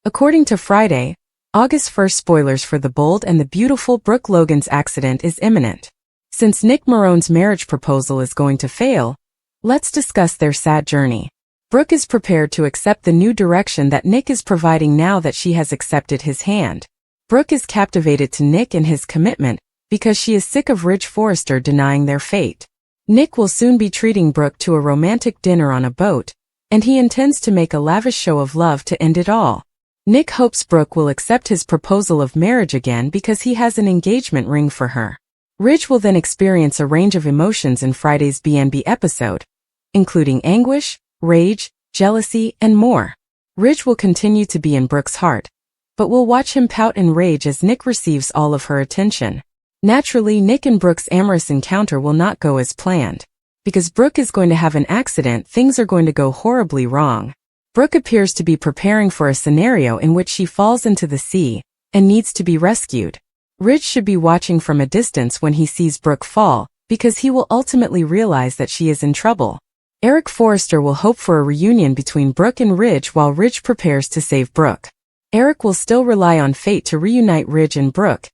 According to Friday, August 1st, spoilers for the bold and the beautiful Brooke Logan's accident is imminent. Since Nick Marone's marriage proposal is going to fail, let's discuss their sad journey. Brooke is prepared to accept the new direction that Nick is providing now that she has accepted his hand. Brooke is captivated to Nick and his commitment because she is sick of Ridge Forrester denying their fate. Nick will soon be treating Brooke to a romantic dinner on a boat, and he intends to make a lavish show of love to end it all. Nick hopes Brooke will accept his proposal of marriage again because he has an engagement ring for her. Ridge will then experience a range of emotions in Friday's BNB episode, including anguish, rage, jealousy, and more. Ridge will continue to be in Brooke's heart, but we'll watch him pout and rage as Nick receives all of her attention. Naturally, Nick and Brooke's amorous encounter will not go as planned. Because Brooke is going to have an accident, things are going to go horribly wrong. Brooke appears to be preparing for a scenario in which she falls into the sea and needs to be rescued. Ridge should be watching from a distance when he sees Brooke fall, because he will ultimately realize that she is in trouble. Eric Forrester will hope for a reunion between Brooke and Ridge while Ridge prepares to save Brooke. Eric will still rely on fate to reunite Ridge and Brooke,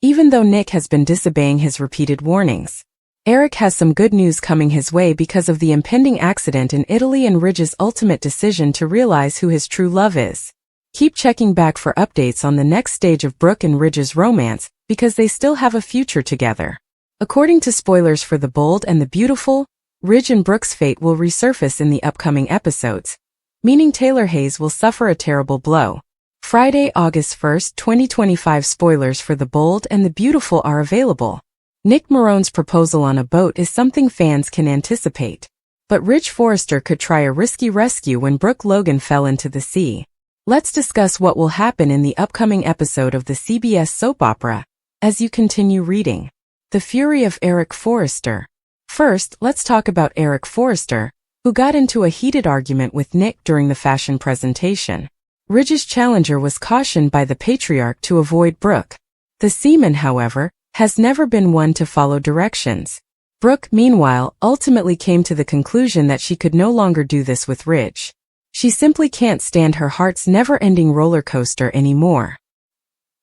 even though Nick has been disobeying his repeated warnings. Eric has some good news coming his way because of the impending accident in Italy and Ridge's ultimate decision to realize who his true love is. Keep checking back for updates on the next stage of Brooke and Ridge's romance, because they still have a future together. According to spoilers for The Bold and the Beautiful, Ridge and Brooke's fate will resurface in the upcoming episodes, meaning Taylor Hayes will suffer a terrible blow. Friday, August 1st, 2025. Spoilers for The Bold and the Beautiful are available. Nick Marone's proposal on a boat is something fans can anticipate. But Ridge Forrester could try a risky rescue when Brooke Logan fell into the sea. Let's discuss what will happen in the upcoming episode of the CBS soap opera, as you continue reading. The Fury of Eric Forrester. First, let's talk about Eric Forrester, who got into a heated argument with Nick during the fashion presentation. Ridge's challenger was cautioned by the patriarch to avoid Brooke. The seaman, however, has never been one to follow directions. Brooke, meanwhile, ultimately came to the conclusion that she could no longer do this with Ridge. She simply can't stand her heart's never-ending roller coaster anymore.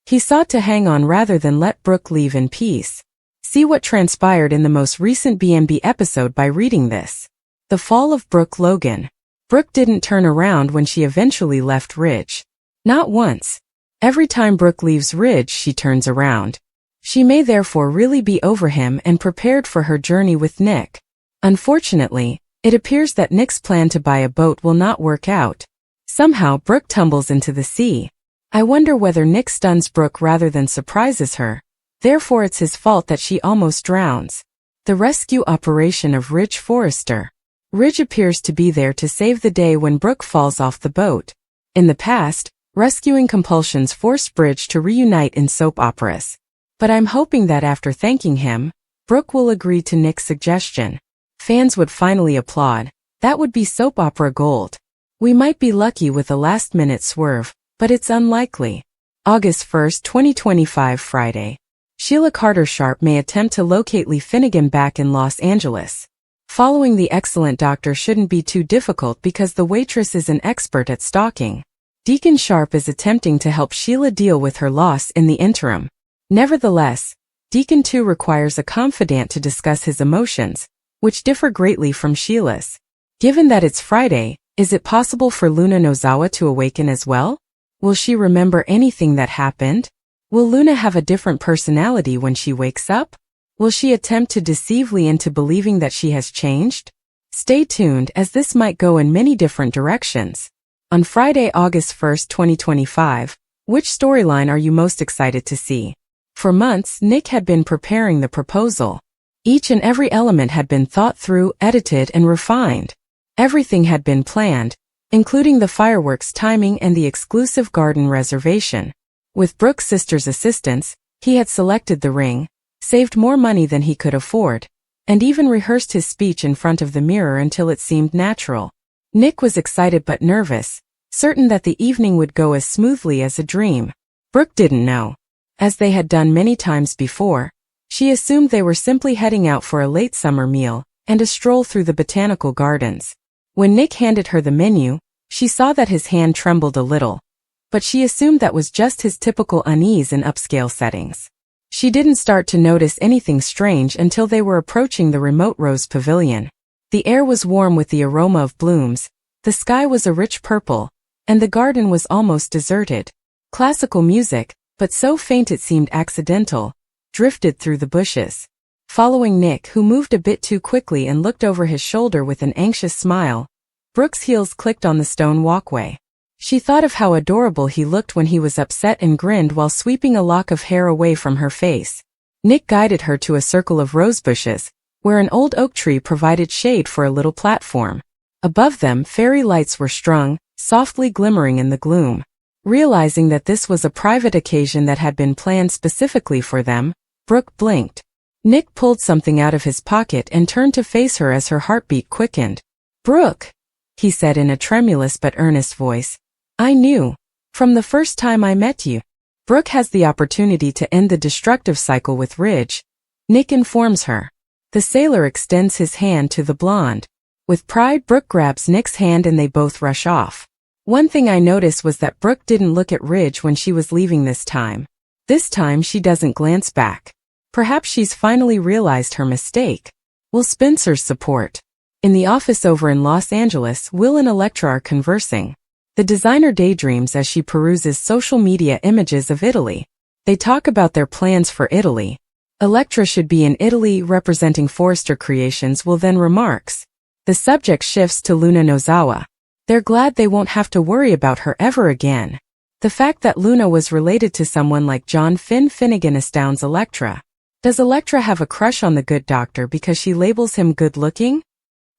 He sought to hang on rather than let Brooke leave in peace. See what transpired in the most recent BNB episode by reading this. The Fall of Brooke Logan. Brooke didn't turn around when she eventually left Ridge. Not once. Every time Brooke leaves Ridge, she turns around. She may therefore really be over him and prepared for her journey with Nick. Unfortunately, it appears that Nick's plan to buy a boat will not work out. Somehow Brooke tumbles into the sea. I wonder whether Nick stuns Brooke rather than surprises her. Therefore it's his fault that she almost drowns. The rescue operation of Ridge Forrester. Ridge appears to be there to save the day when Brooke falls off the boat. In the past, rescuing compulsions forced Ridge to reunite in soap operas. But I'm hoping that after thanking him, Brooke will agree to Nick's suggestion. Fans would finally applaud. That would be soap opera gold. We might be lucky with a last-minute swerve, but it's unlikely. August 1st, 2025. Friday. Sheila Carter-Sharp may attempt to locate Lee Finnegan back in Los Angeles. Following the excellent doctor shouldn't be too difficult because the waitress is an expert at stalking. Deacon Sharp is attempting to help Sheila deal with her loss in the interim. Nevertheless, Deacon 2 requires a confidant to discuss his emotions, which differ greatly from Sheila's. Given that it's Friday, is it possible for Luna Nozawa to awaken as well? Will she remember anything that happened? Will Luna have a different personality when she wakes up? Will she attempt to deceive Lee into believing that she has changed? Stay tuned, as this might go in many different directions. On Friday, August 1st, 2025, which storyline are you most excited to see? For months, Nick had been preparing the proposal. Each and every element had been thought through, edited, and refined. Everything had been planned, including the fireworks timing and the exclusive garden reservation. With Brooke's sister's assistance, he had selected the ring, saved more money than he could afford, and even rehearsed his speech in front of the mirror until it seemed natural. Nick was excited but nervous, certain that the evening would go as smoothly as a dream. Brooke didn't know. As they had done many times before, she assumed they were simply heading out for a late summer meal and a stroll through the botanical gardens. When Nick handed her the menu, she saw that his hand trembled a little. but she assumed that was just his typical unease in upscale settings. She didn't start to notice anything strange until they were approaching the remote rose pavilion. The air was warm with the aroma of blooms, the sky was a rich purple, and the garden was almost deserted. Classical music, but so faint it seemed accidental, drifted through the bushes. Following Nick, who moved a bit too quickly and looked over his shoulder with an anxious smile, Brooke's heels clicked on the stone walkway. She thought of how adorable he looked when he was upset and grinned while sweeping a lock of hair away from her face. Nick guided her to a circle of rose bushes, where an old oak tree provided shade for a little platform. Above them, fairy lights were strung, softly glimmering in the gloom. Realizing that this was a private occasion that had been planned specifically for them, Brooke blinked. Nick pulled something out of his pocket and turned to face her as her heartbeat quickened. "Brooke," he said in a tremulous but earnest voice. "I knew, from the first time I met you." Brooke has the opportunity to end the destructive cycle with Ridge, Nick informs her. The sailor extends his hand to the blonde. With pride, Brooke grabs Nick's hand and they both rush off. One thing I noticed was that Brooke didn't look at Ridge when she was leaving this time. This time she doesn't glance back. Perhaps she's finally realized her mistake. Will Spencer's support. In the office over in Los Angeles, Will and Elektra are conversing. The designer daydreams as she peruses social media images of Italy. They talk about their plans for Italy. Elektra should be in Italy representing Forrester Creations. Will then remarks. The subject shifts to Luna Nozawa. They're glad they won't have to worry about her ever again. The fact that Luna was related to someone like John Finnegan astounds Elektra. Does Elektra have a crush on the good doctor because she labels him good-looking?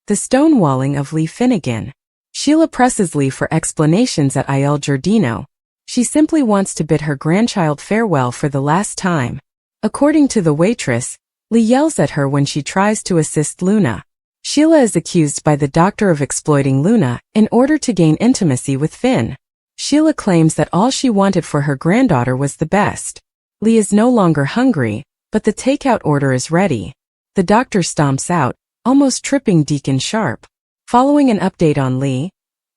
The stonewalling of Lee Finnegan. Sheila presses Lee for explanations at Il Giardino. She simply wants to bid her grandchild farewell for the last time. According to the waitress, Lee yells at her when she tries to assist Luna. Sheila is accused by the doctor of exploiting Luna in order to gain intimacy with Finn. Sheila claims that all she wanted for her granddaughter was the best. Lee is no longer hungry, but the takeout order is ready. The doctor stomps out, almost tripping Deacon Sharp. Following an update on Lee,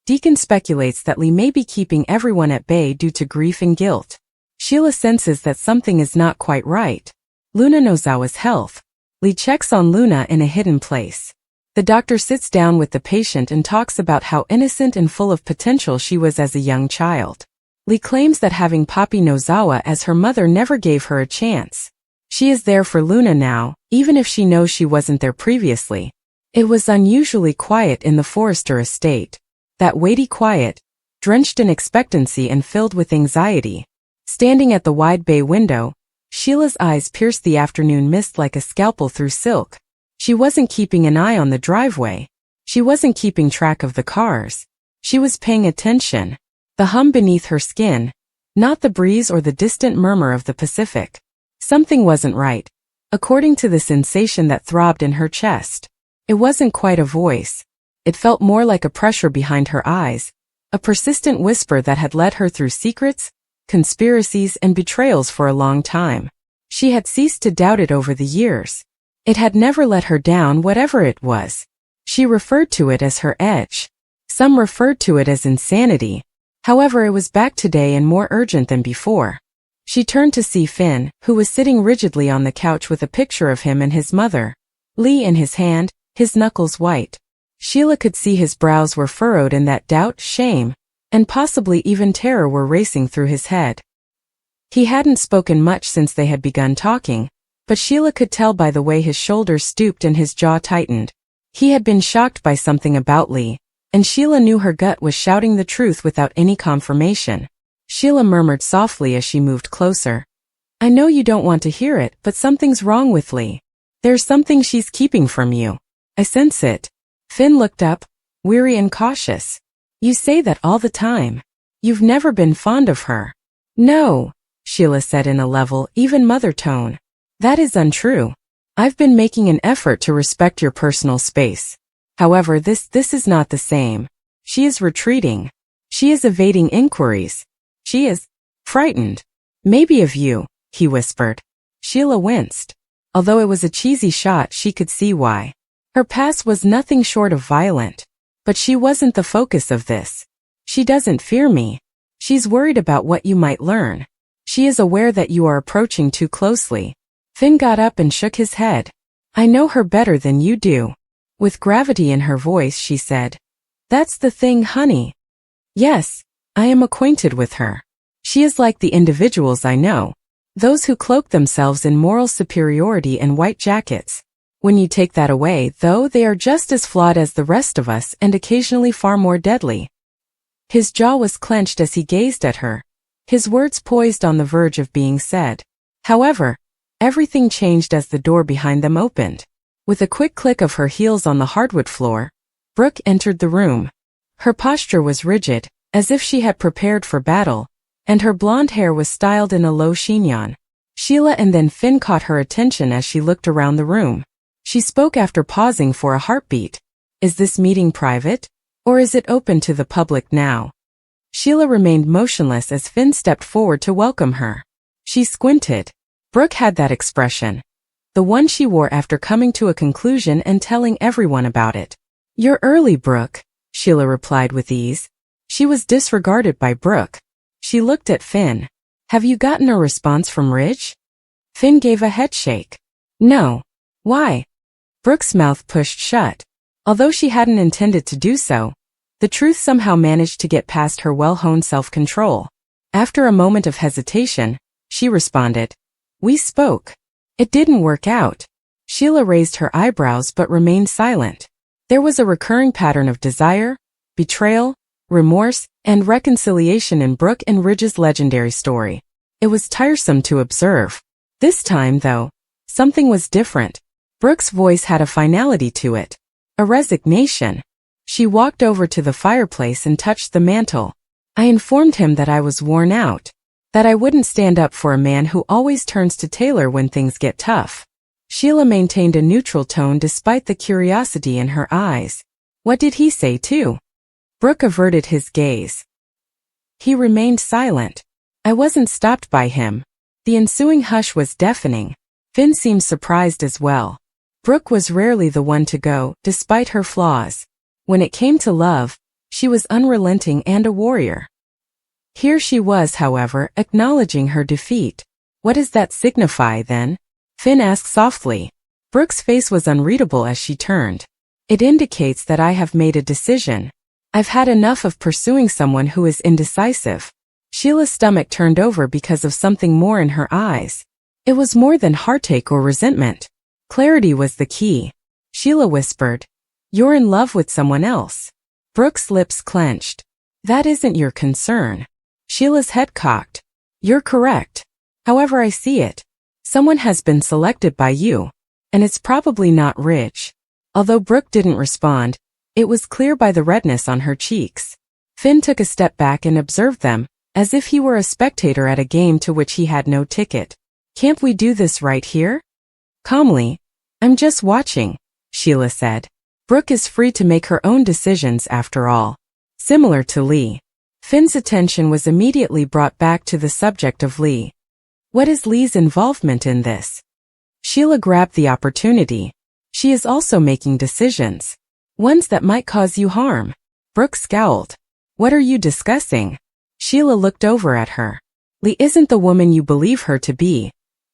Deacon speculates that Lee may be keeping everyone at bay due to grief and guilt. Sheila senses that something is not quite right. Luna Nozawa's health. Lee checks on Luna in a hidden place. The doctor sits down with the patient and talks about how innocent and full of potential she was as a young child. Lee claims that having Papi Nozawa as her mother never gave her a chance. She is there for Luna now, even if she knows she wasn't there previously. It was unusually quiet in the Forrester estate. That weighty quiet, drenched in expectancy and filled with anxiety. Standing at the wide bay window, Sheila's eyes pierced the afternoon mist like a scalpel through silk. She wasn't keeping an eye on the driveway. She wasn't keeping track of the cars. She was paying attention. The hum beneath her skin, not the breeze or the distant murmur of the Pacific. Something wasn't right, according to the sensation that throbbed in her chest. It wasn't quite a voice. It felt more like a pressure behind her eyes, a persistent whisper that had led her through secrets, conspiracies, and betrayals for a long time. She had ceased to doubt it over the years. It had never let her down, whatever it was. She referred to it as her edge. Some referred to it as insanity. However, it was back today and more urgent than before. She turned to see Finn, who was sitting rigidly on the couch with a picture of him and his mother. Lee in his hand, his knuckles white. Sheila could see his brows were furrowed and that doubt, shame, and possibly even terror were racing through his head. He hadn't spoken much since they had begun talking, but Sheila could tell by the way his shoulders stooped and his jaw tightened. He had been shocked by something about Lee, and Sheila knew her gut was shouting the truth without any confirmation. Sheila murmured softly as she moved closer. "I know you don't want to hear it, but something's wrong with Lee. There's something she's keeping from you. I sense it." Finn looked up, weary and cautious. "You say that all the time. You've never been fond of her." "No," Sheila said in a level, even mother tone. "That is untrue. I've been making an effort to respect your personal space. However, this is not the same. She is retreating. She is evading inquiries. She is frightened. Maybe of you," he whispered. Sheila winced. Although it was a cheesy shot, she could see why. Her past was nothing short of violent. But she wasn't the focus of this. "She doesn't fear me," She's worried about what you might learn. She is aware that you are approaching too closely. Finn got up and shook his head. I know her better than you do. With gravity in her voice, she said. That's the thing, honey. Yes, I am acquainted with her. She is like the individuals I know. Those who cloak themselves in moral superiority and white jackets. When you take that away, though, they are just as flawed as the rest of us and occasionally far more deadly. His jaw was clenched as he gazed at her, his words poised on the verge of being said. However, everything changed as the door behind them opened. With a quick click of her heels on the hardwood floor, Brooke entered the room. Her posture was rigid, as if she had prepared for battle, and her blonde hair was styled in a low chignon. Sheila and then Finn caught her attention as she looked around the room. She spoke after pausing for a heartbeat. Is this meeting private? Or is it open to the public now? Sheila remained motionless as Finn stepped forward to welcome her. She squinted. Brooke had that expression. The one she wore after coming to a conclusion and telling everyone about it. You're early, Brooke, Sheila replied with ease. She was disregarded by Brooke. She looked at Finn. Have you gotten a response from Ridge? Finn gave a headshake. No. Why? Brooke's mouth pushed shut. Although she hadn't intended to do so, the truth somehow managed to get past her well-honed self-control. After a moment of hesitation, she responded. We spoke. It didn't work out. Sheila raised her eyebrows but remained silent. There was a recurring pattern of desire, betrayal, remorse, and reconciliation in Brooke and Ridge's legendary story. It was tiresome to observe. This time, though, something was different. Brooke's voice had a finality to it. A resignation. She walked over to the fireplace and touched the mantel. I informed him that I was worn out. That I wouldn't stand up for a man who always turns to Taylor when things get tough. Sheila maintained a neutral tone despite the curiosity in her eyes. What did he say too? Brooke averted his gaze. He remained silent. I wasn't stopped by him. The ensuing hush was deafening. Finn seemed surprised as well. Brooke was rarely the one to go, despite her flaws. When it came to love, she was unrelenting and a warrior. Here she was, however, acknowledging her defeat. What does that signify, then? Finn asked softly. Brooke's face was unreadable as she turned. It indicates that I have made a decision. I've had enough of pursuing someone who is indecisive. Sheila's stomach turned over because of something more in her eyes. It was more than heartache or resentment. Clarity was the key. Sheila whispered, You're in love with someone else. Brooke's lips clenched. That isn't your concern. Sheila's head cocked. You're correct. However I see it, someone has been selected by you. And it's probably not Ridge. Although Brooke didn't respond, it was clear by the redness on her cheeks. Finn took a step back and observed them, as if he were a spectator at a game to which he had no ticket. Can't we do this right here? Calmly, I'm just watching, Sheila said. Brooke is free to make her own decisions after all. Similar to Lee. Finn's attention was immediately brought back to the subject of Lee. What is Lee's involvement in this? Sheila grabbed the opportunity. She is also making decisions. Ones that might cause you harm. Brooke scowled. What are you discussing? Sheila looked over at her. Lee isn't the woman you believe her to be.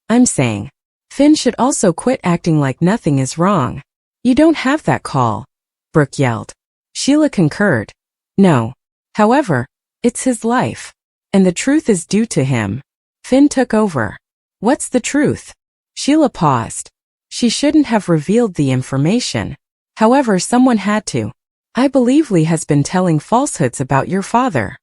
I'm saying. Finn should also quit acting like nothing is wrong. You don't have that call, Brooke yelled. Sheila concurred. No. However, it's his life. And the truth is due to him. Finn took over. What's the truth? Sheila paused. She shouldn't have revealed the information. However, someone had to. I believe Lee has been telling falsehoods about your father.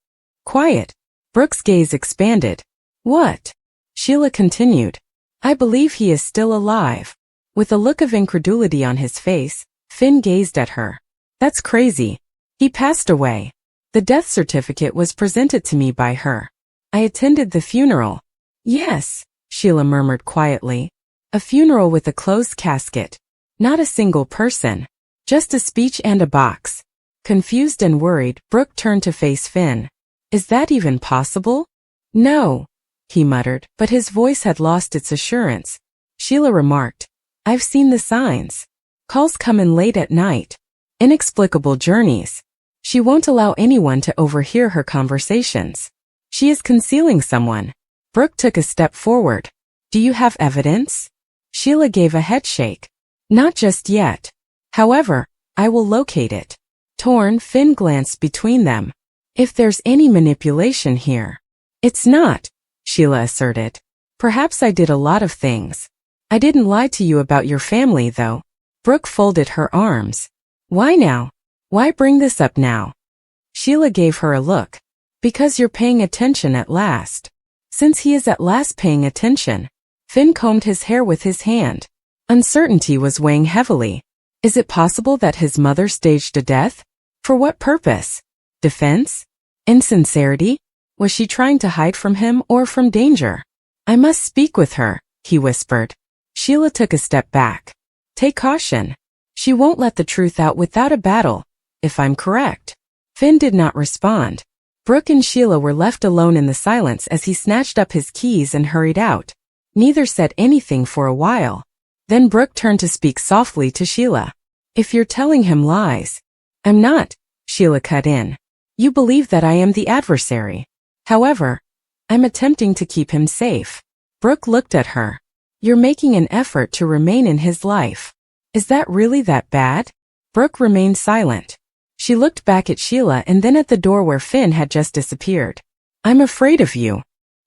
Quiet. Brooke's gaze expanded. What? Sheila continued. I believe he is still alive. With a look of incredulity on his face, Finn gazed at her. That's crazy. He passed away. The death certificate was presented to me by her. I attended the funeral. Yes, Sheila murmured quietly. A funeral with a closed casket. Not a single person. Just a speech and a box. Confused and worried, Brooke turned to face Finn. Is that even possible? No, he muttered, but his voice had lost its assurance. Sheila remarked. I've seen the signs. Calls come in late at night. Inexplicable journeys. She won't allow anyone to overhear her conversations. She is concealing someone. Brooke took a step forward. Do you have evidence? Sheila gave a headshake. Not just yet. However, I will locate it. Torn, Finn glanced between them. If there's any manipulation here. It's not, Sheila asserted. Perhaps I did a lot of things. I didn't lie to you about your family, though. Brooke folded her arms. Why now? Why bring this up now? Sheila gave her a look. Because you're paying attention at last. Since he is at last paying attention. Finn combed his hair with his hand. Uncertainty was weighing heavily. Is it possible that his mother staged a death? For what purpose? Defense? Insincerity? Was she trying to hide from him or from danger? I must speak with her, he whispered. Sheila took a step back. Take caution. She won't let the truth out without a battle, if I'm correct. Finn did not respond. Brooke and Sheila were left alone in the silence as he snatched up his keys and hurried out. Neither said anything for a while. Then Brooke turned to speak softly to Sheila. If you're telling him lies. I'm not, Sheila cut in. You believe that I am the adversary. However, I'm attempting to keep him safe. Brooke looked at her. You're making an effort to remain in his life. Is that really that bad? Brooke remained silent. She looked back at Sheila and then at the door where Finn had just disappeared. I'm afraid of you.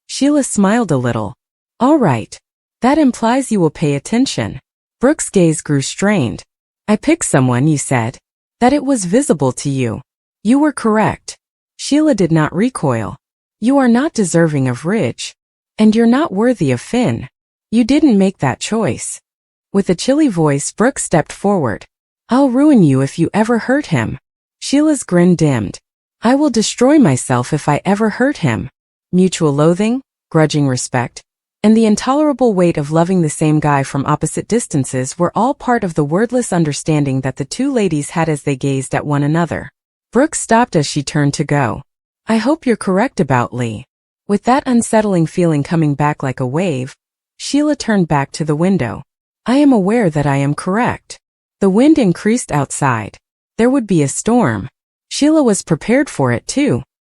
Sheila smiled a little. All right. That implies you will pay attention. Brooke's gaze grew strained. I picked someone, you said. That it was visible to you. You were correct. Sheila did not recoil. You are not deserving of Ridge. And you're not worthy of Finn. You didn't make that choice. With a chilly voice, Brooke stepped forward. I'll ruin you if you ever hurt him. Sheila's grin dimmed. I will destroy myself if I ever hurt him. Mutual loathing, grudging respect, and the intolerable weight of loving the same guy from opposite distances were all part of the wordless understanding that the two ladies had as they gazed at one another. Brooke stopped as she turned to go. I hope you're correct about Lee. With that unsettling feeling coming back like a wave, Sheila turned back to the window. I am aware that I am correct. The wind increased outside. There would be a storm. Sheila was prepared for it too.